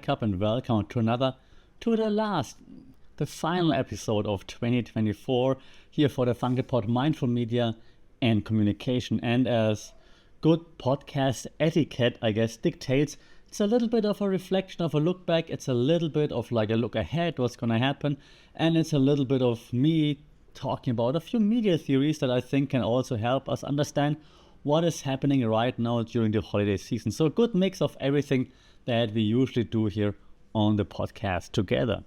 and welcome the final episode of 2024 here for the Funky Pod Mindful Media and Communication. And as good podcast etiquette, I guess, dictates, it's a little bit of a reflection of a look back. It's a little bit of like a look ahead, what's going to happen. And it's a little bit of me talking about a few media theories that I think can also help us understand what is happening right now during the holiday season. So a good mix of everything that we usually do here on the podcast together.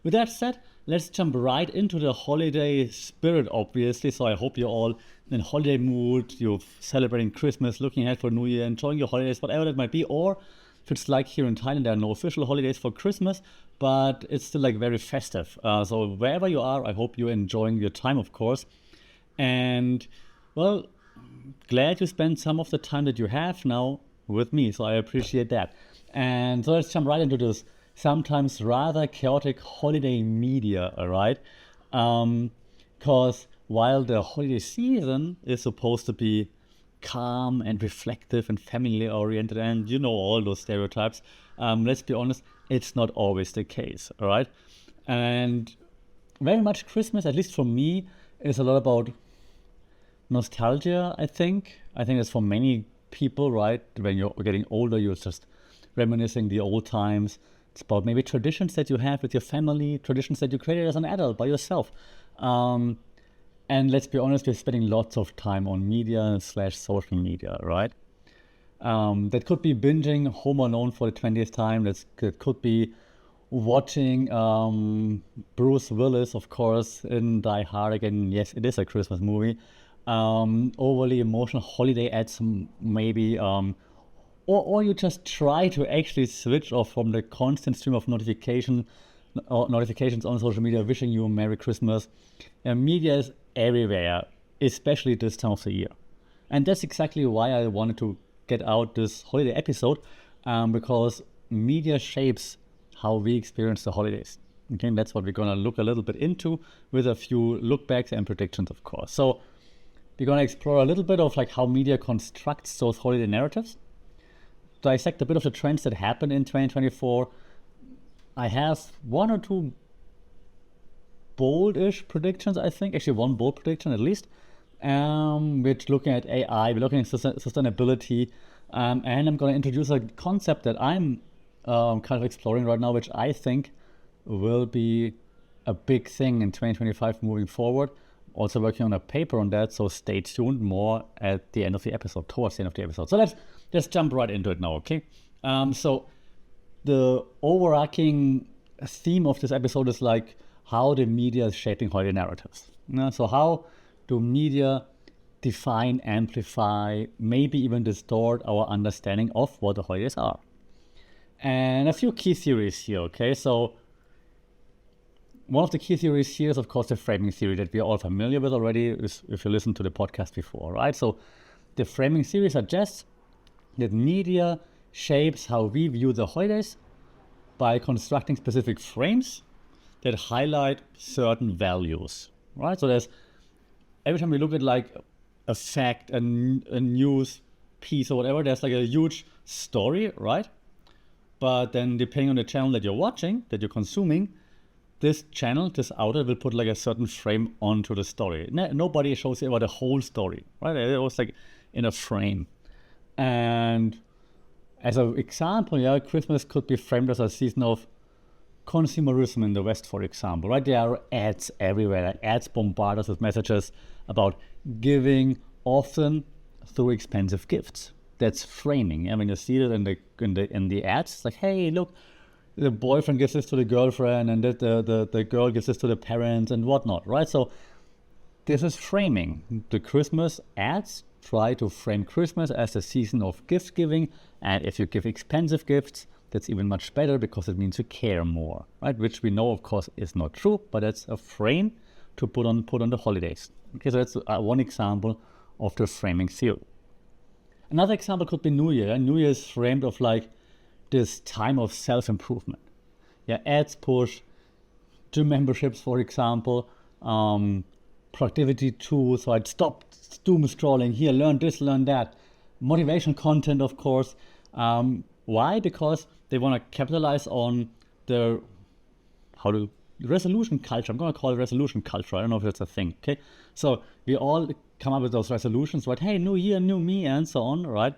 With that said, let's jump right into the holiday spirit, obviously. So I hope you're all in holiday mood, you're celebrating Christmas, looking ahead for New Year, enjoying your holidays, whatever that might be. Or if it's like here in Thailand, there are no official holidays for Christmas, but it's still like very festive. So wherever you are, I hope you're enjoying your time, of course. And well, glad you spent some of the time that you have now with me, so I appreciate that. And so let's jump right into this sometimes rather chaotic holiday media, all right? Because while the holiday season is supposed to be calm and reflective and family oriented, and you know all those stereotypes, let's be honest, it's not always the case, all right? And very much Christmas, at least for me, is a lot about nostalgia, I think. I think it's for many people, right? When you're getting older, you're just reminiscing the old times. It's about maybe traditions that you have with your family, traditions that you created as an adult by yourself. And let's be honest, we're spending lots of time on media/social media, right? That could be binging Home Alone for the 20th time. That could be watching Bruce Willis, of course, in Die Hard again. Yes, it is a Christmas movie. Overly emotional holiday ads, maybe, or you just try to actually switch off from the constant stream of notifications on social media wishing you a Merry Christmas. Media is everywhere, especially this time of the year. And that's exactly why I wanted to get out this holiday episode, because media shapes how we experience the holidays. Okay, that's what we're going to look a little bit into with a few look backs and predictions, of course. So we're going to explore a little bit of like how media constructs those holiday narratives, dissect a bit of the trends that happened in 2024. I have one or two boldish predictions, I think, actually one bold prediction at least, which looking at AI, we're looking at sustainability, and I'm going to introduce a concept that I'm kind of exploring right now, which I think will be a big thing in 2025 moving forward. Also working on a paper on that, so stay tuned, more at the end of the episode, towards the end of the episode. So let's just jump right into it now, okay? So the overarching theme of this episode is like how the media is shaping holiday narratives. So how do media define, amplify, maybe even distort our understanding of what the holidays are? And a few key theories here, okay? So one of the key theories here is, of course, the framing theory that we are all familiar with already if you listened to the podcast before, right? So the framing theory suggests that media shapes how we view the holidays by constructing specific frames that highlight certain values, right? So there's, every time we look at like a fact, a news piece or whatever, there's like a huge story, right? But then depending on the channel that you're watching, that you're consuming, this channel, this outlet will put like a certain frame onto the story. Nobody shows you about the whole story, right? It was like in a frame. And as an example, yeah, Christmas could be framed as a season of consumerism in the West, for example, right? There are ads everywhere. Like ads bombard us with messages about giving, often through expensive gifts. That's framing. I mean, you see it in the ads. It's like, hey, look, the boyfriend gives this to the girlfriend, and the girl gives this to the parents and whatnot, right? So this is framing. The Christmas ads try to frame Christmas as a season of gift giving, and if you give expensive gifts, that's even much better because it means you care more, right? Which we know, of course, is not true, but it's a frame to put on the holidays. Okay, so that's one example of the framing theory. Another example could be New Year. New Year is framed of like this time of self-improvement. Yeah, ads push gym memberships, for example, productivity tools. So I'd stop doom scrolling here, learn this, learn that. Motivation content, of course. Why? Because they want to capitalize on their resolution culture. I'm going to call it resolution culture. I don't know if it's a thing. Okay, so we all come up with those resolutions, right? Hey, new year, new me, and so on, right?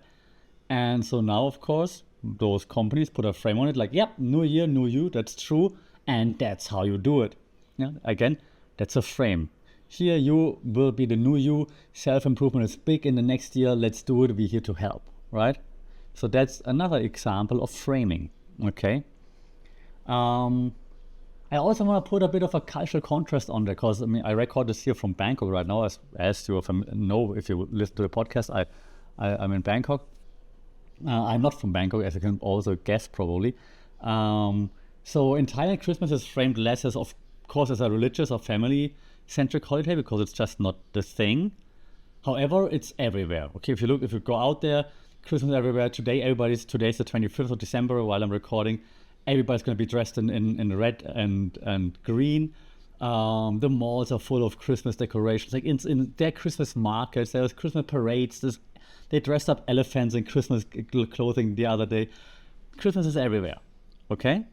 And so now, of course, those companies put a frame on it, like, yep, new year, new you. That's true, and that's how you do it. Yeah, again, that's a frame. Here, you will be the new you. Self-improvement is big in the next year. Let's do it. We're here to help, right? So that's another example of framing. Okay. I also want to put a bit of a cultural contrast on there, because I mean, I record this here from Bangkok right now. As you know, if you listen to the podcast, I'm in Bangkok. I'm not from Bangkok, as you can also guess probably. So in Thailand, Christmas is framed less as, of course, as a religious or family-centric holiday, because it's just not the thing. However, it's everywhere. Okay, if you go out there, Christmas everywhere. Today's the 25th of December while I'm recording. Everybody's going to be dressed in red and green. The malls are full of Christmas decorations. Like in their Christmas markets, there's Christmas parades. They dressed up elephants in Christmas clothing the other day. Christmas is everywhere, okay?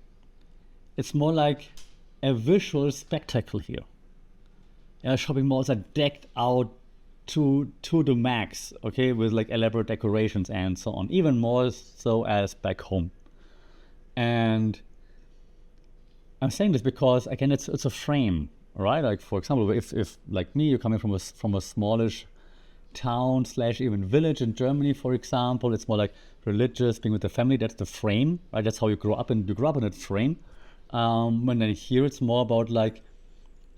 It's more like a visual spectacle here. Shopping malls are decked out to the max, okay, with like elaborate decorations and so on. Even more so as back home. And I'm saying this because, again, it's a frame, right? Like, for example, if like me, you're coming from a smallish town / even village in Germany, for example, it's more like religious, being with the family. That's the frame, right? That's how you grow up, and you grow up in that frame. When I hear it's more about like,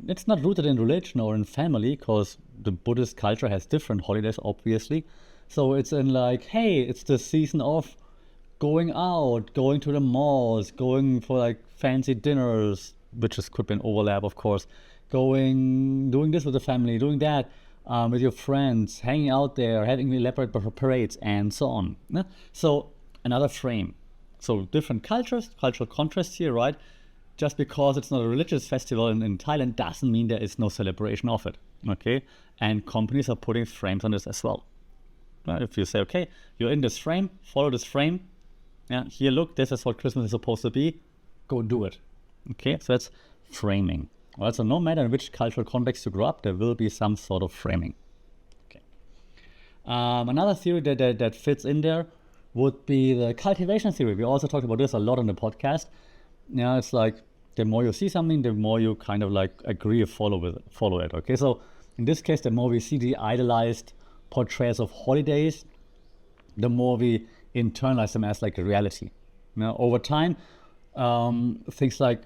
it's not rooted in religion or in family, because the Buddhist culture has different holidays, obviously. So it's in like, hey, it's the season of going out, going to the malls, going for like fancy dinners, which could be an overlap, of course, doing this with the family, doing that with your friends, hanging out there, having elaborate parades, and so on. Yeah? So another frame. So different cultures, cultural contrast here, right? Just because it's not a religious festival in Thailand doesn't mean there is no celebration of it, okay? And companies are putting frames on this as well. Right? If you say, okay, you're in this frame, follow this frame. Yeah, here, look, this is what Christmas is supposed to be. Go do it. Okay, so that's framing. All right, so no matter in which cultural context you grow up, there will be some sort of framing. Okay. Another theory that fits in there would be the cultivation theory. We also talked about this a lot on the podcast. Yeah, it's like the more you see something, the more you kind of like agree or follow it. Okay, so in this case, the more we see the idealized portrayals of holidays, the more we internalize them as like a reality. Now, over time, things like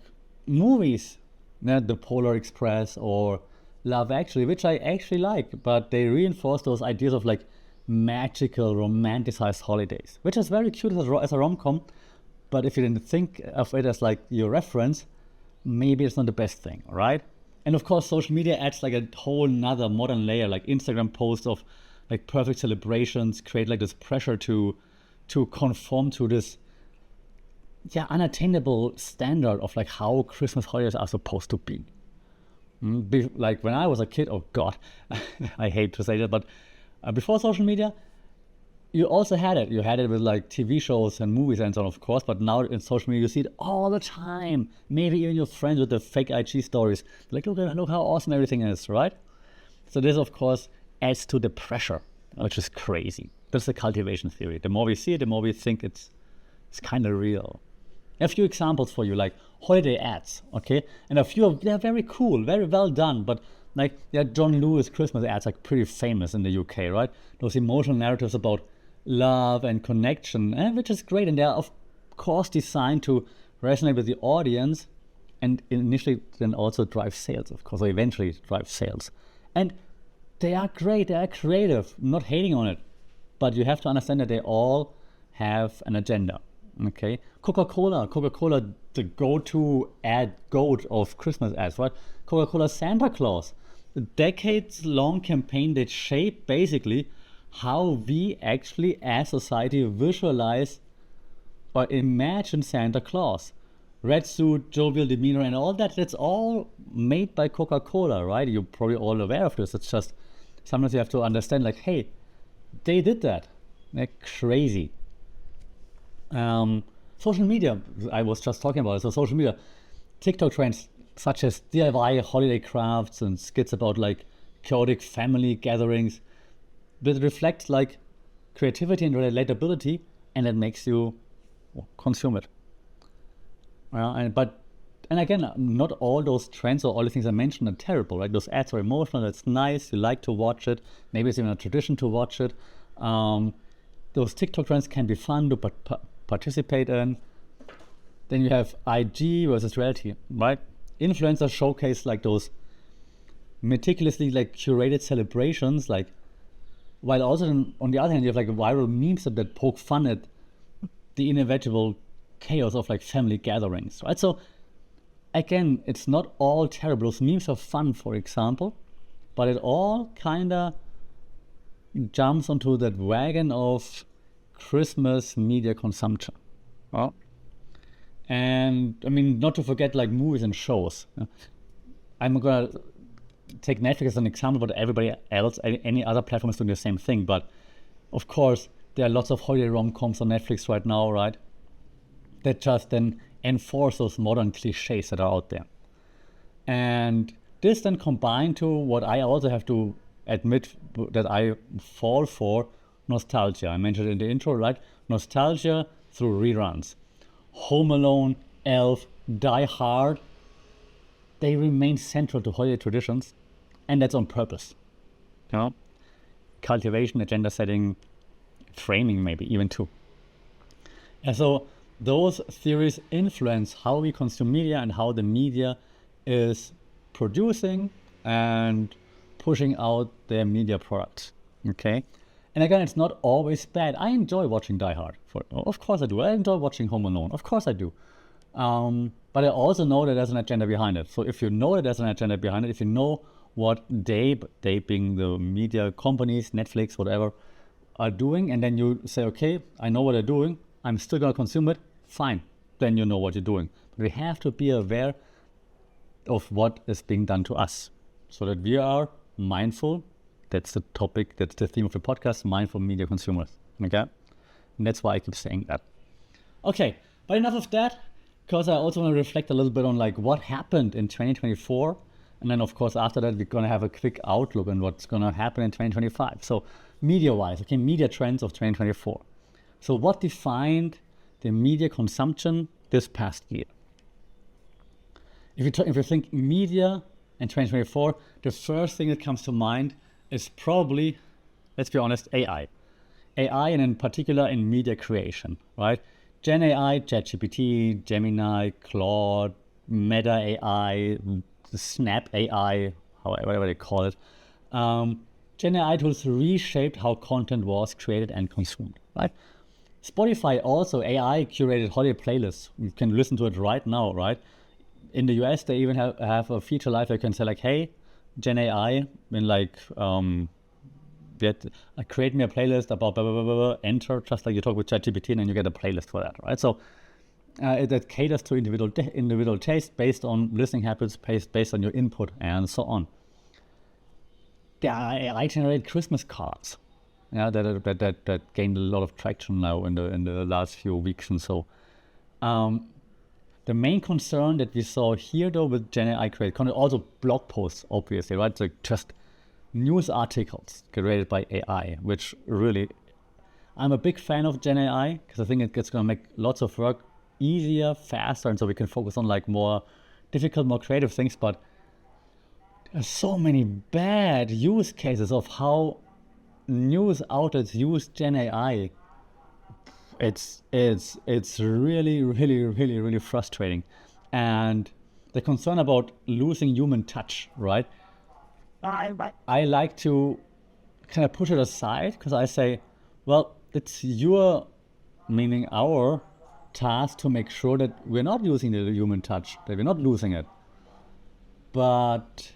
movies, the Polar Express or Love Actually, which I actually like, but they reinforce those ideas of like magical, romanticized holidays, which is very cute as a rom-com. But if you didn't think of it as like your reference, maybe it's not the best thing, right? And of course, social media adds like a whole nother modern layer, like Instagram posts of like perfect celebrations create like this pressure to conform to this unattainable standard of like how Christmas holidays are supposed to be. Like when I was a kid, oh God, I hate to say that, but before social media, you also had it. You had it with like TV shows and movies and so on, of course, but now in social media, you see it all the time. Maybe even your friends with the fake IG stories. Like, look how awesome everything is, right? So this, of course, adds to the pressure, which is crazy. That's the cultivation theory. The more we see it, the more we think it's kind of real. A few examples for you, like holiday ads, okay? And a few of they're very cool, very well done, but like John Lewis Christmas ads, like pretty famous in the UK, right? Those emotional narratives about love and connection, which is great, and they are of course designed to resonate with the audience, and initially then also drive sales, of course, or eventually drive sales. And they are great, they are creative, I'm not hating on it, but you have to understand that they all have an agenda. Okay, Coca-Cola, the go-to ad goat of Christmas ads, right? Coca-Cola Santa Claus, a decades-long campaign that shaped basically how we actually as society visualize or imagine Santa Claus. Red suit, jovial demeanor, and all that, that's all made by Coca-Cola, right? You're probably all aware of this. It's just sometimes you have to understand, like, hey, they did that. They're crazy. Um, Social media, I was just talking about it. So social media, TikTok trends such as DIY holiday crafts and skits about like chaotic family gatherings, that reflects like creativity and relatability, and it makes you consume it. And again, not all those trends or all the things I mentioned are terrible, right? Those ads are emotional. It's nice. You like to watch it. Maybe it's even a tradition to watch it. Um, those TikTok trends can be fun to participate in. Then you have IG versus reality, right? Influencers showcase like those meticulously like curated celebrations, like while also on the other hand you have like viral memes that poke fun at the inevitable chaos of like family gatherings, right? So again, it's not all terrible. Those memes are fun, for example, but it all kind of jumps onto that wagon of Christmas media consumption. Well, and I mean, not to forget like movies and shows. I'm gonna take Netflix as an example, but everybody else, any other platform is doing the same thing. But of course, there are lots of holiday rom-coms on Netflix right now, right? That just then enforce those modern cliches that are out there. And this then combined to what I also have to admit that I fall for, nostalgia. I mentioned it in the intro, right? Nostalgia through reruns. Home Alone, Elf, Die Hard, they remain central to holiday traditions, and that's on purpose. You know? Cultivation, agenda setting, framing maybe even too. And so those theories influence how we consume media and how the media is producing and pushing out their media products. Okay? And again, it's not always bad. I enjoy watching Die Hard. Of course I do. I enjoy watching Home Alone. Of course I do. But I also know that there's an agenda behind it. So if you know that there's an agenda behind it, if you know what they being the media companies, Netflix, whatever, are doing, and then you say, okay, I know what they're doing, I'm still going to consume it, fine. Then you know what you're doing. But we have to be aware of what is being done to us so that we are mindful. That's the topic, that's the theme of the podcast, mindful media consumers. Okay? And that's why I keep saying that. Okay, but enough of that, because I also want to reflect a little bit on like what happened in 2024. And then of course after that we're going to have a quick outlook on what's going to happen in 2025. So media-wise, okay, media trends of 2024. So what defined the media consumption this past year? If you think media in 2024, the first thing that comes to mind is probably, let's be honest, AI. AI, and in particular in media creation, right? Gen AI, ChatGPT, Gemini, Claude, Meta AI, Snap AI, whatever they call it. Gen AI tools reshaped how content was created and consumed, right? Spotify also AI curated holiday playlists. You can listen to it right now, right? In the US, they even have a feature live where you can say like, hey, Gen AI, in like, create me a playlist about blah, blah, blah, blah, blah, enter, just like you talk with ChatGPT, and then you get a playlist for that, right? So that caters to individual taste based on listening habits, based on your input, and so on. There are AI-generated Christmas cards, that gained a lot of traction now in the last few weeks and so. The main concern that we saw here, though, with Gen AI created content, also blog posts, obviously, right? So just news articles created by AI, which really, I'm a big fan of Gen AI because I think it's going to make lots of work easier, faster, and so we can focus on like more difficult, more creative things. But there's so many bad use cases of how news outlets use Gen AI. It's really, really, really, really frustrating. And the concern about losing human touch, right? I like to kind of push it aside because I say, well, it's your, meaning our task to make sure that we're not losing the human touch, that we're not losing it. But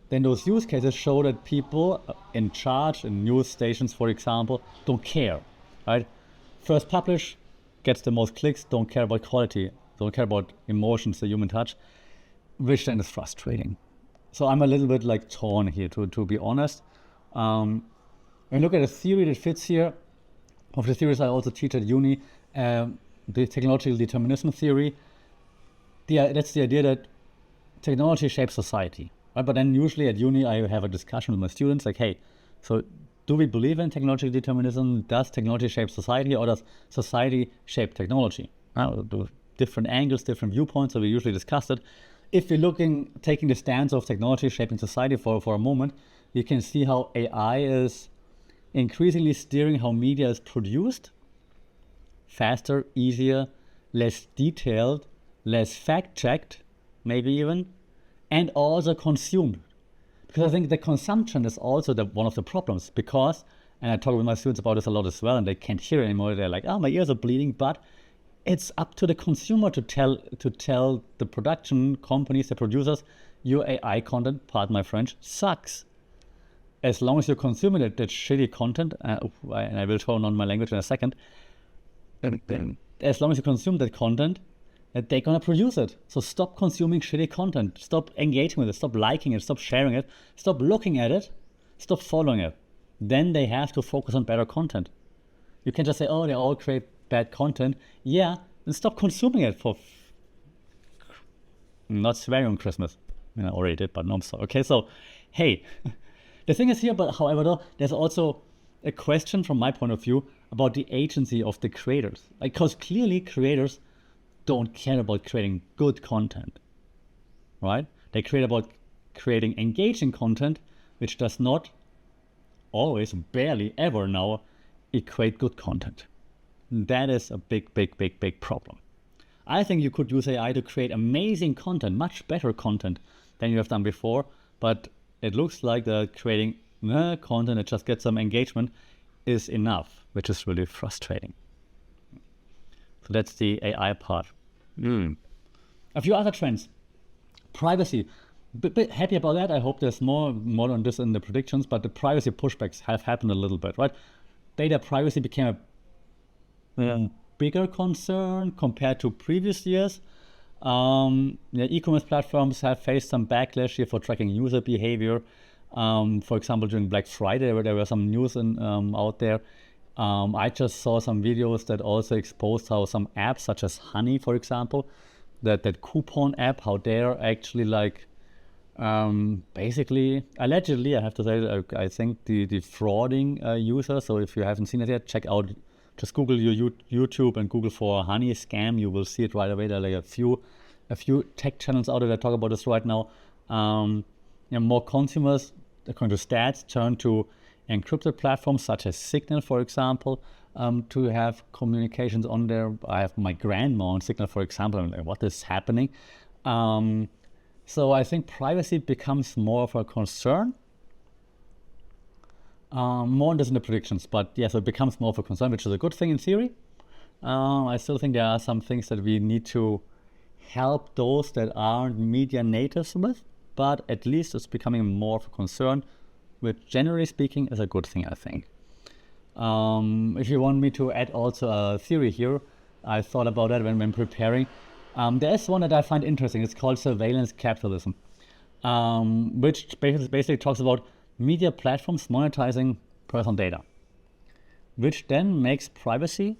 then those use cases show that people in charge in news stations, for example, don't care, right? First publish gets the most clicks, don't care about quality, don't care about emotions, the human touch, which then is frustrating. So I'm a little bit like torn here, to be honest. When you look at a theory that fits here, of the theories I also teach at uni, the technological determinism theory, that's the idea that technology shapes society, right? But then usually at uni, I have a discussion with my students like, hey, so do we believe in technological determinism? Does technology shape society, or does society shape technology? Different angles, different viewpoints, so we usually discuss it. If you're taking the stance of technology shaping society for a moment, you can see how AI is increasingly steering how media is produced, faster, easier, less detailed, less fact-checked, maybe even, and also consumed. Because I think the consumption is also one of the problems, because, and I talk with my students about this a lot as well, and they can't hear anymore. They're like, oh, my ears are bleeding, but it's up to the consumer to tell the production companies, the producers, your AI content, pardon my French, sucks. As long as you're consuming that shitty content, and I will turn on my language in a second, as long as you consume that content, they're gonna produce it. So stop consuming shitty content. Stop engaging with it. Stop liking it. Stop sharing it. Stop looking at it. Stop following it. Then they have to focus on better content. You can just say, oh, they all create bad content. Yeah, then stop consuming it not swearing on Christmas. I mean, I already did, but no, I'm sorry. Okay, so, hey, the thing is here, but however, though, there's also a question from my point of view about the agency of the creators. Because clearly creators don't care about creating good content, right? They care about creating engaging content, which does not always, barely ever now, equate good content. That is a big, big, big, big problem. I think you could use AI to create amazing content, much better content than you have done before, but it looks like that creating content that just gets some engagement is enough, which is really frustrating. So that's the AI part. A few other trends. Privacy. Bit happy about that. I hope there's more on this in the predictions, but the privacy pushbacks have happened a little bit, right? Data privacy became a bigger concern compared to previous years. E-commerce platforms have faced some backlash here for tracking user behavior. For example, during Black Friday, where there were some news out there. I just saw some videos that also exposed how some apps, such as Honey, for example, that coupon app, how they're actually like, basically, allegedly, I have to say, I think the frauding users. So if you haven't seen it yet, check out, just Google your YouTube and Google for Honey scam. You will see it right away. There are like a few tech channels out there that talk about this right now. More consumers, according to stats, turn to encrypted platforms such as Signal, for example, to have communications on there. I have my grandma on Signal, for example. I'm like, what is happening? So I think privacy becomes more of a concern. More on this in the predictions, but yeah, so it becomes more of a concern, which is a good thing in theory. I still think there are some things that we need to help those that aren't media natives with, but at least it's becoming more of a concern, which generally speaking is a good thing, I think. If you want me to add also a theory here, I thought about that when preparing. There's one that I find interesting. It's called surveillance capitalism, which basically talks about media platforms monetizing personal data, which then makes privacy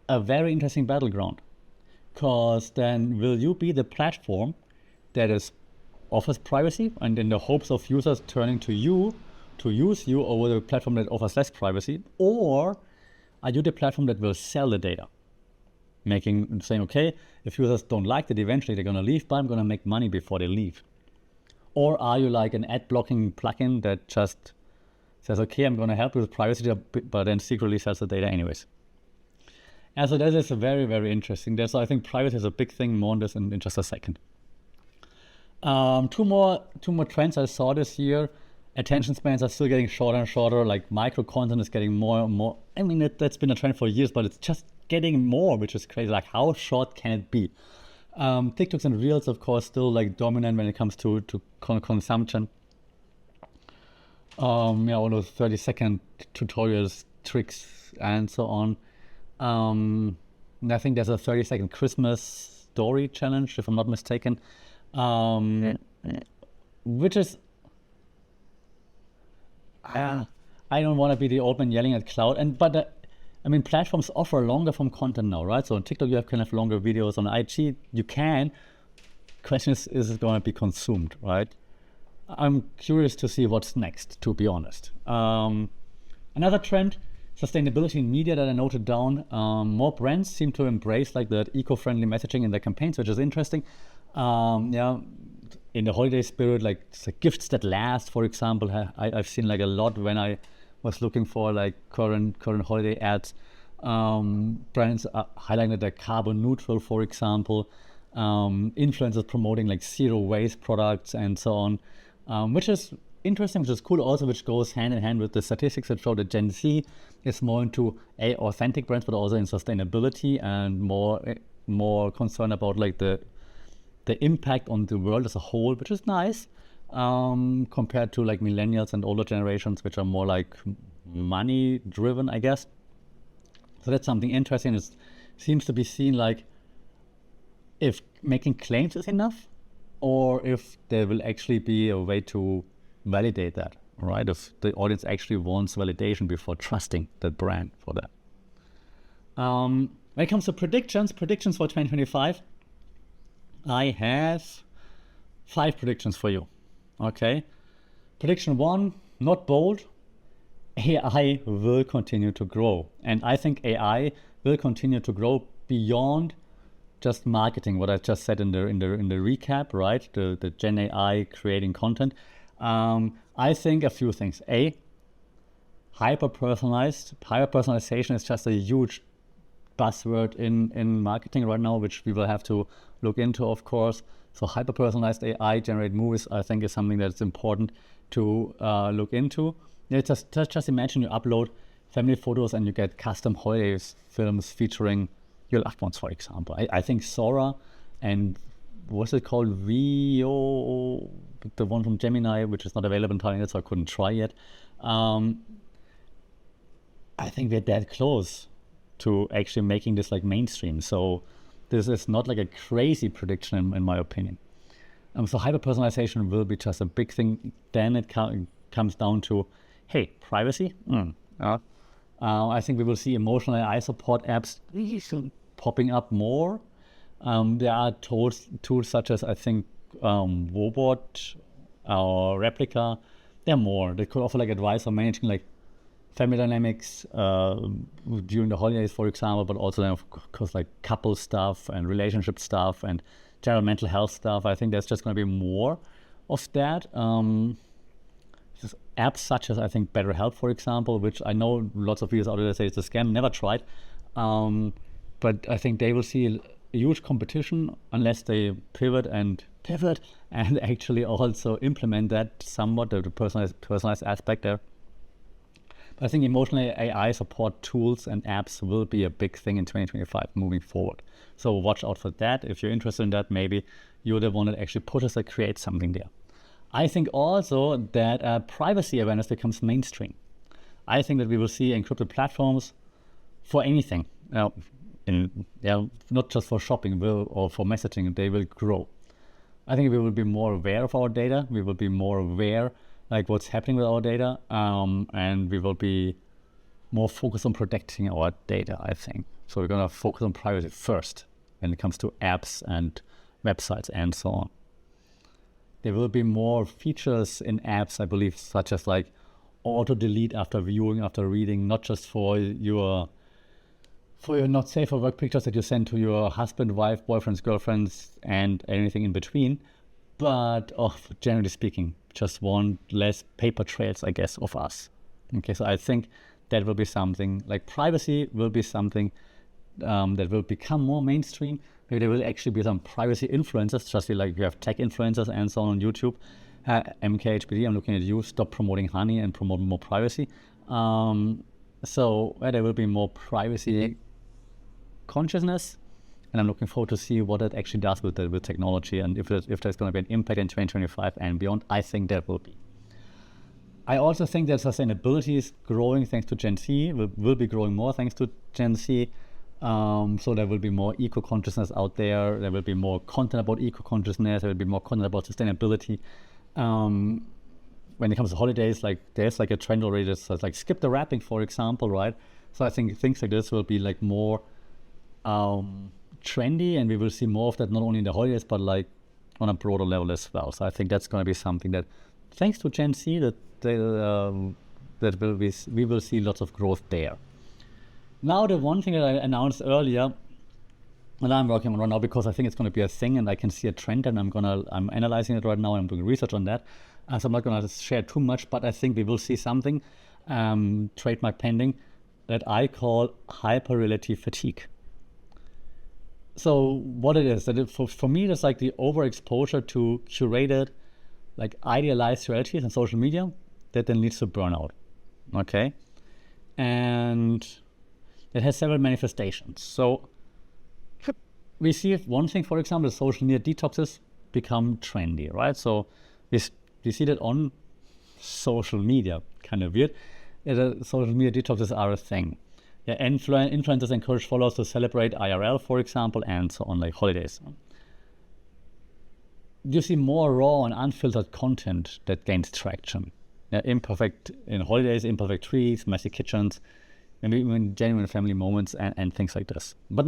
a very interesting battleground. Because then will you be the platform that offers privacy, and in the hopes of users turning to you to use you over the platform that offers less privacy, or are you the platform that will sell the data? Saying, okay, if users don't like it, eventually they're going to leave, but I'm going to make money before they leave. Or are you like an ad blocking plugin that just says, okay, I'm going to help you with privacy, but then secretly sells the data anyways? And so that is very, very interesting. I think privacy is a big thing. More on this in just a second. Two more trends I saw this year. Attention spans are still getting shorter and shorter. Like micro content is getting more and more. I mean, that's been a trend for years, but it's just getting more, which is crazy. Like, how short can it be? TikToks and Reels, of course, still like dominant when it comes to consumption. All those 30-second tutorials, tricks, and so on. I think there's a 30-second Christmas story challenge, if I'm not mistaken, which is, I don't want to be the old man yelling at cloud, but I mean, platforms offer longer form content now, right? So on TikTok, you can have longer videos. On IG, you can. Question is it going to be consumed, right? I'm curious to see what's next, to be honest. Another trend, sustainability in media that I noted down. More brands seem to embrace like that eco-friendly messaging in their campaigns, which is interesting. Yeah, in the holiday spirit, like gifts that last, for example, I've seen like a lot when I was looking for like current holiday ads. Brands are highlighting that they're carbon neutral, for example. Influencers promoting like zero waste products and so on, which is interesting, which is cool also, which goes hand in hand with the statistics that show that Gen Z is more into authentic brands, but also in sustainability and more concerned about like the impact on the world as a whole, which is nice, compared to like millennials and older generations, which are more like money driven, I guess. So that's something interesting. It seems to be seen like if making claims is enough, or if there will actually be a way to validate that, right? If the audience actually wants validation before trusting the brand for that. When it comes to predictions for 2025, I have 5 predictions for you. Okay. Prediction 1, not bold. AI will continue to grow. And I think AI will continue to grow beyond just marketing, what I just said in the recap, right? The Gen AI creating content. I think a few things. Hyper-personalization is just a huge buzzword in marketing right now, which we will have to look into, of course. So hyper-personalized AI generate movies, I think, is something that's important to look into. Yeah, just imagine you upload family photos and you get custom holiday films featuring your loved ones, for example. I think Sora and what's it called? Vio, the one from Gemini, which is not available in Thailand, so I couldn't try yet. I think we're that close to actually making this like mainstream. So this is not like a crazy prediction in my opinion. So hyper-personalization will be just a big thing. Then it comes down to, hey, privacy. I think we will see emotional AI support apps popping up more. There are tools such as, I think, Wobot or Replica. There are more. They could offer like advice on managing like family dynamics during the holidays, for example, but also then of course like couple stuff and relationship stuff and general mental health stuff. I think there's just going to be more of that. Apps such as, I think, BetterHelp, for example, which I know lots of videos out there say it's a scam, never tried. But I think they will see a huge competition unless they pivot and actually also implement that somewhat, the personalized aspect there. But I think emotional AI support tools and apps will be a big thing in 2025 moving forward. So watch out for that. If you're interested in that, maybe you're the one that actually pushes or creates something there. I think also that privacy awareness becomes mainstream. I think that we will see encrypted platforms for anything. Not just for shopping or for messaging, they will grow. I think we will be more aware of our data. We will be more aware like what's happening with our data, and we will be more focused on protecting our data, I think. So we're going to focus on privacy first when it comes to apps and websites and so on. There will be more features in apps, I believe, such as like auto delete after viewing, after reading, not just for your not safe for work pictures that you send to your husband, wife, boyfriends, girlfriends, and anything in between, but generally speaking, just want less paper trails, I guess, of us. Okay, so I think that will be something, like privacy will be something that will become more mainstream. Maybe there will actually be some privacy influencers, just like you have tech influencers and so on YouTube. MKHBD, I'm looking at you, stop promoting honey and promote more privacy. So there will be more privacy consciousness, and I'm looking forward to see what it actually does with technology, and if there's going to be an impact in 2025 and beyond. I think there will be. I also think that sustainability is growing thanks to Gen Z, will be growing more thanks to Gen Z. So there will be more eco-consciousness out there. There will be more content about eco-consciousness. There will be more content about sustainability. When it comes to holidays, like there's like a trend already that's like skip the wrapping, for example, right? So I think things like this will be like more trendy, and we will see more of that not only in the holidays but like on a broader level as well. So I think that's going to be something that, thanks to Gen Z, we will see lots of growth there. Now, the one thing that I announced earlier, and I'm working on right now because I think it's going to be a thing, and I can see a trend, and I'm analyzing it right now, and I'm doing research on that. So I'm not going to share too much, but I think we will see something, trademark pending, that I call hyper-reality fatigue. So what it is, for me, it's like the overexposure to curated, like idealized realities on social media that then leads to burnout. Okay, and it has several manifestations. So we see one thing, for example, social media detoxes become trendy, right? So we see that on social media, kind of weird. Social media detoxes are a thing. Yeah, influencers encourage followers to celebrate IRL, for example, and so on, like holidays. You see more raw and unfiltered content that gains traction. Yeah, imperfect in holidays, imperfect trees, messy kitchens, and even genuine family moments and things like this. But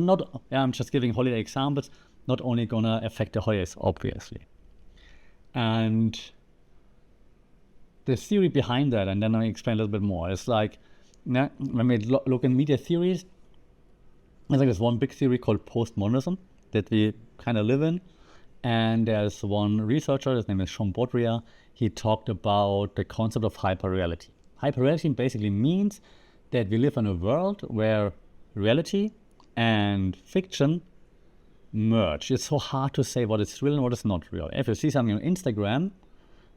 I'm just giving holiday examples, not only gonna affect the holidays, obviously. And the theory behind that, and then I explain a little bit more, is like, when we look in media theories, I think there's one big theory called postmodernism that we kind of live in. And there's one researcher, his name is Sean Baudrillard. He talked about the concept of hyperreality. Hyperreality basically means that we live in a world where reality and fiction merge. It's so hard to say what is real and what is not real. If you see something on Instagram,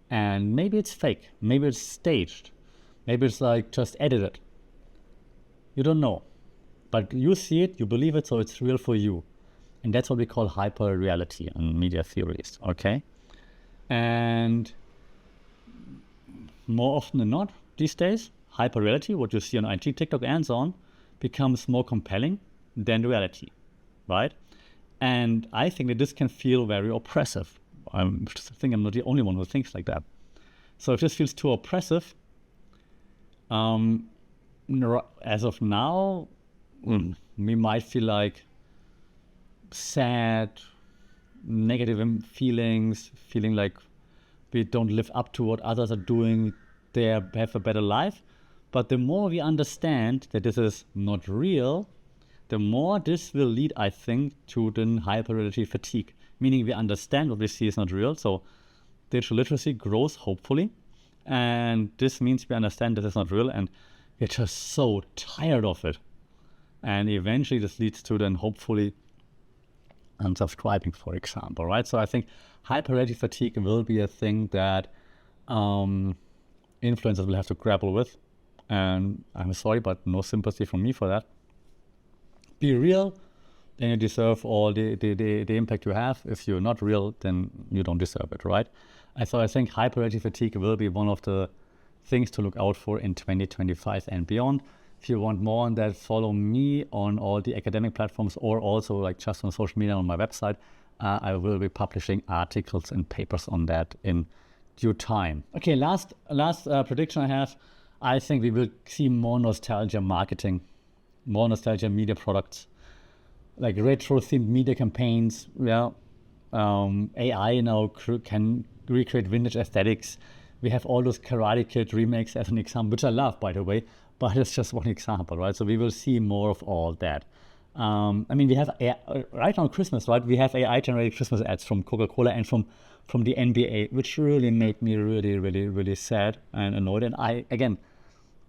and maybe it's fake, maybe it's staged, maybe it's like just edited, you don't know. But you see it, you believe it, so it's real for you. And that's what we call hyper-reality in media theories, okay? And more often than not, these days, hyper-reality, what you see on IG, TikTok, and so on, becomes more compelling than reality, right? And I think that this can feel very oppressive. I think I'm not the only one who thinks like that. So if this feels too oppressive, as of now, we might feel like sad, negative feelings, feeling like we don't live up to what others are doing, they have a better life. But the more we understand that this is not real, the more this will lead, I think, to the hyperreality fatigue. Meaning we understand what we see is not real, so digital literacy grows, hopefully. And this means we understand that it's not real, and we're just so tired of it. And eventually this leads to then, hopefully, unsubscribing, for example, right? So I think hyperreality fatigue will be a thing that influencers will have to grapple with. And I'm sorry, but no sympathy from me for that. Be real, then you deserve all the impact you have. If you're not real, then you don't deserve it, right? And so I think hyperreality fatigue will be one of the things to look out for in 2025 and beyond. If you want more on that, follow me on all the academic platforms, or also like just on social media on my website. I will be publishing articles and papers on that in due time. Okay, last prediction I have. I think we will see more nostalgia marketing, more nostalgia media products, like retro-themed media campaigns. Yeah, AI now can recreate vintage aesthetics. We have all those Karate Kid remakes as an example, which I love, by the way, but it's just one example, right? So we will see more of all that. I mean, we have right now Christmas, right? We have AI-generated Christmas ads from Coca-Cola and from the NBA, which really made me really, really, really sad and annoyed. And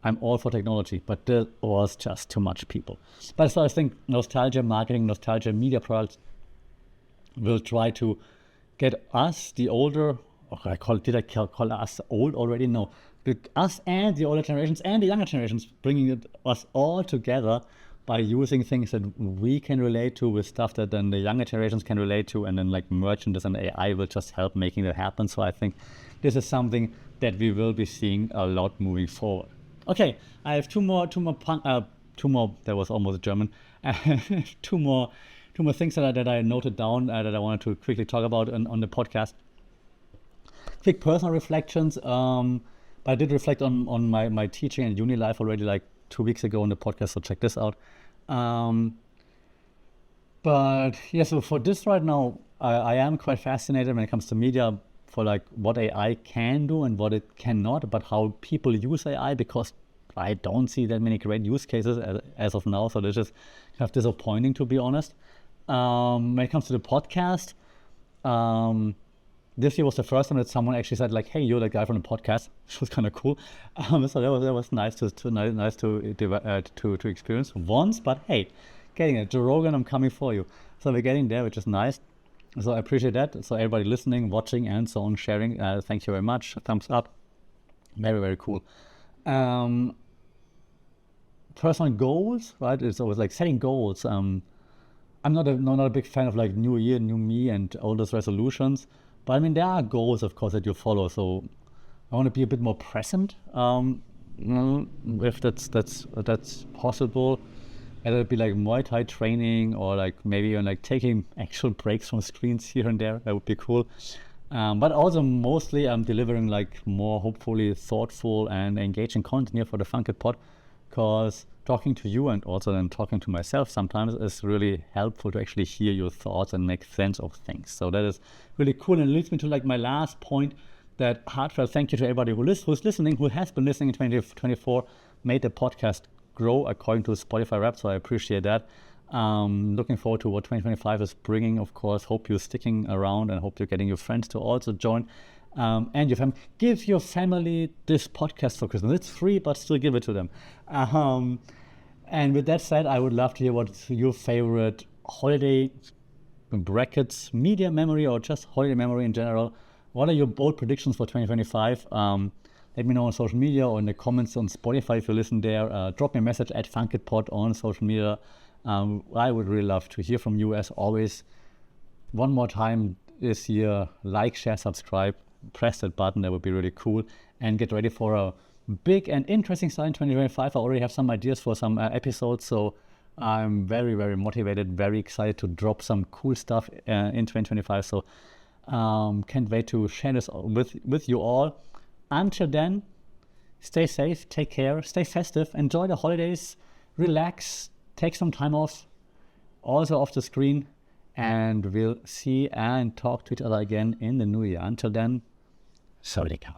I'm all for technology, but there was just too much people. But so I think nostalgia marketing, nostalgia media products will try to get us, the older, did I call us old already? No. Us and the older generations and the younger generations, bringing us all together by using things that we can relate to with stuff that then the younger generations can relate to, and then like merging this and AI will just help making that happen. So I think this is something that we will be seeing a lot moving forward. Okay, I have two more, that was almost German, two more things that I noted down that I wanted to quickly talk about on the podcast. Quick personal reflections. But I did reflect on my teaching and uni life already like 2 weeks ago on the podcast, so check this out. But yeah, so for this right now, I am quite fascinated when it comes to media for like what AI can do and what it cannot, but how people use AI, because I don't see that many great use cases as of now. So this is kind of disappointing, to be honest. When it comes to the podcast, this year was the first time that someone actually said like, "Hey, you're the guy from the podcast," which was kind of cool. So that was nice to experience once. But hey, getting it, Joe Rogan, I'm coming for you. So we're getting there, which is nice. So I appreciate that. So everybody listening, watching, and so on, sharing, thank you very much. Thumbs up. Very, very cool. Personal goals, right? It's always like setting goals. I'm not a big fan of like new year, new me, and all those resolutions. But I mean, there are goals, of course, that you follow. So I want to be a bit more present, if that's possible. Whether it be like Muay Thai training or like maybe even like taking actual breaks from screens here and there. That would be cool. But also mostly I'm delivering like more hopefully thoughtful and engaging content here for the Funkit Pod, because talking to you and also then talking to myself sometimes is really helpful to actually hear your thoughts and make sense of things. So that is really cool, and it leads me to like my last point, that heartfelt thank you to everybody who's listening, who has been listening in 2024, made the podcast grow according to Spotify Wrapped, so I appreciate that. Looking forward to what 2025 is bringing, of course. Hope you're sticking around and hope you're getting your friends to also join. And your family. Give your family this podcast for Christmas. It's free, but still give it to them. And with that said, I would love to hear what's your favorite holiday, in brackets, media memory, or just holiday memory in general. What are your bold predictions for 2025? Let me know on social media or in the comments on Spotify if you listen there. Drop me a message at FunkitPod on social media. I would really love to hear from you as always. One more time this year, like, share, subscribe, press that button. That would be really cool. And get ready for a big and interesting start in 2025. I already have some ideas for some episodes, so I'm very, very motivated, very excited to drop some cool stuff in 2025. So can't wait to share this with you all. Until then, stay safe, take care, stay festive, enjoy the holidays, relax, take some time off, also off the screen, and we'll see and talk to each other again in the new year. Until then, Sawadee Ka.